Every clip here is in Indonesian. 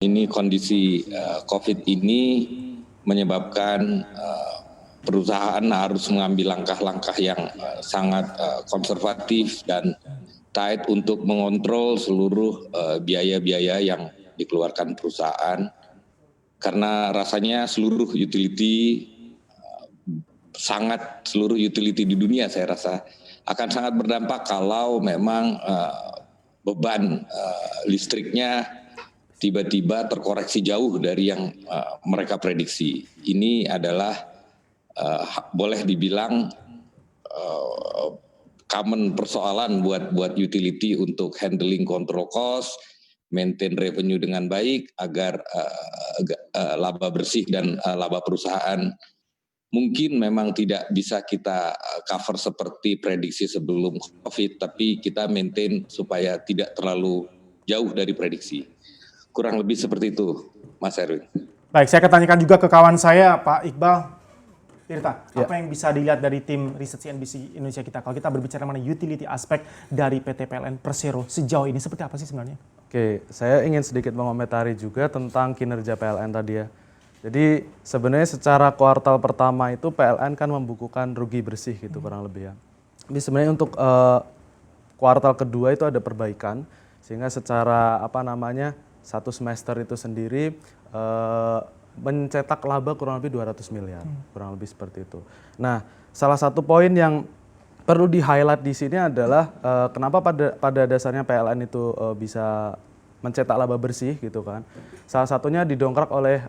Ini kondisi COVID ini menyebabkan perusahaan harus mengambil langkah-langkah yang sangat konservatif dan tight untuk mengontrol seluruh biaya-biaya yang dikeluarkan perusahaan, karena rasanya seluruh utility di dunia saya rasa akan sangat berdampak kalau memang beban listriknya tiba-tiba terkoreksi jauh dari yang mereka prediksi. Ini adalah boleh dibilang common persoalan buat utility untuk handling control cost, maintain revenue dengan baik agar laba bersih dan laba perusahaan mungkin memang tidak bisa kita cover seperti prediksi sebelum COVID, tapi kita maintain supaya tidak terlalu jauh dari prediksi. Kurang lebih seperti itu, Mas Erwin. Baik, saya akan tanyakan juga ke kawan saya, Pak Iqbal Tirta. Ya. Apa yang bisa dilihat dari tim riset CNBC Indonesia kita? Kalau kita berbicara mengenai utility aspek dari PT PLN Persero sejauh ini, seperti apa sih sebenarnya? Oke, saya ingin sedikit mengomentari juga tentang kinerja PLN tadi ya. Jadi sebenarnya secara kuartal pertama itu PLN kan membukukan rugi bersih gitu kurang lebih ya. Jadi sebenarnya untuk kuartal kedua itu ada perbaikan, sehingga secara satu semester itu sendiri mencetak laba kurang lebih 200 miliar, kurang lebih seperti itu. Nah, salah satu poin yang perlu di-highlight di sini adalah kenapa pada dasarnya PLN itu bisa mencetak laba bersih gitu kan. Salah satunya didongkrak oleh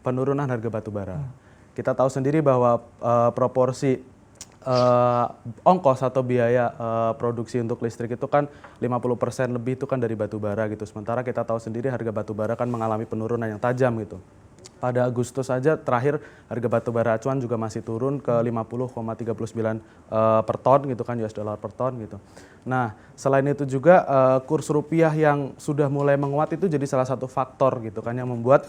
penurunan harga batu bara. Kita tahu sendiri bahwa proporsi ongkos atau biaya produksi untuk listrik itu kan 50% lebih itu kan dari batu bara gitu. Sementara kita tahu sendiri harga batu bara kan mengalami penurunan yang tajam gitu. Pada Agustus saja terakhir harga batu bara acuan juga masih turun ke 50,39 per ton gitu kan, US dollar per ton gitu. Nah, selain itu juga kurs rupiah yang sudah mulai menguat itu jadi salah satu faktor gitu kan yang membuat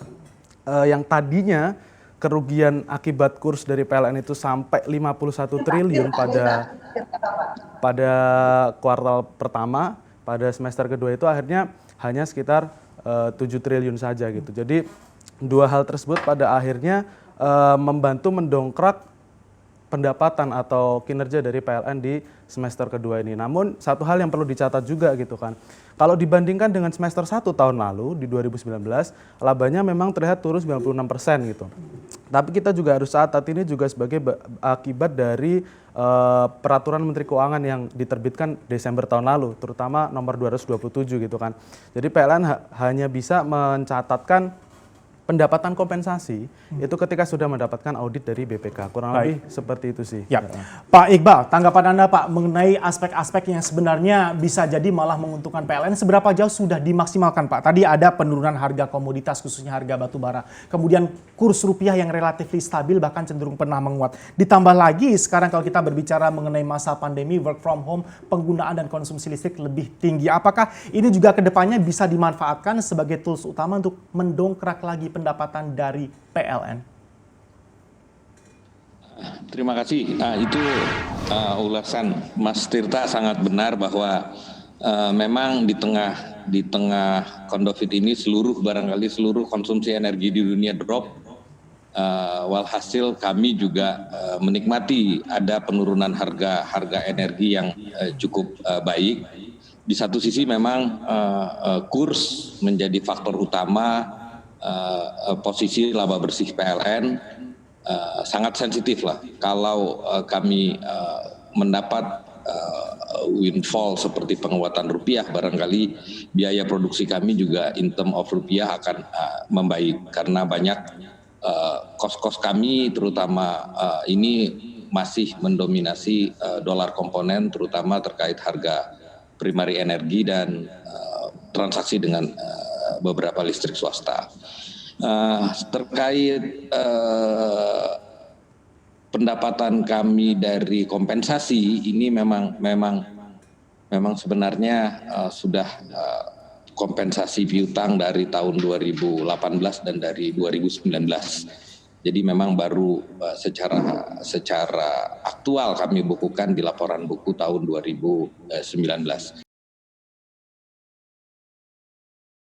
yang tadinya kerugian akibat kurs dari PLN itu sampai 51 triliun pada kuartal pertama, pada semester kedua itu akhirnya hanya sekitar 7 triliun saja gitu. Jadi dua hal tersebut pada akhirnya membantu mendongkrak pendapatan atau kinerja dari PLN di semester kedua ini. Namun satu hal yang perlu dicatat juga gitu kan. Kalau dibandingkan dengan semester 1 tahun lalu di 2019, labanya memang terlihat turun 96% gitu. Tapi kita juga harus catat ini juga sebagai akibat dari peraturan Menteri Keuangan yang diterbitkan Desember tahun lalu, terutama nomor 227 gitu kan. Jadi PLN hanya bisa mencatatkan pendapatan kompensasi itu ketika sudah mendapatkan audit dari BPK. Kurang lebih seperti itu sih. Ya. Pak Iqbal, tanggapan Anda Pak mengenai aspek-aspek yang sebenarnya bisa jadi malah menguntungkan PLN, seberapa jauh sudah dimaksimalkan Pak? Tadi ada penurunan harga komoditas khususnya harga batu bara. Kemudian kurs rupiah yang relatif stabil bahkan cenderung pernah menguat. Ditambah lagi sekarang kalau kita berbicara mengenai masa pandemi, work from home, penggunaan dan konsumsi listrik lebih tinggi. Apakah ini juga kedepannya bisa dimanfaatkan sebagai tools utama untuk mendongkrak lagi pendapatan dari PLN? Terima kasih. Itu ulasan Mas Tirta sangat benar bahwa memang di tengah COVID ini barangkali seluruh konsumsi energi di dunia drop. Walhasil kami juga menikmati ada penurunan harga energi yang cukup baik. Di satu sisi memang kurs menjadi faktor utama. Posisi laba bersih PLN sangat sensitif lah. Kalau kami mendapat windfall seperti penguatan rupiah, barangkali biaya produksi kami juga in term of rupiah akan membaik karena banyak kos-kos kami terutama ini masih mendominasi dolar komponen, terutama terkait harga primary energi dan transaksi dengan beberapa listrik swasta. Terkait pendapatan kami dari kompensasi ini memang sebenarnya sudah kompensasi piutang dari tahun 2018 dan dari 2019. Jadi memang baru secara aktual kami bukukan di laporan buku tahun 2019.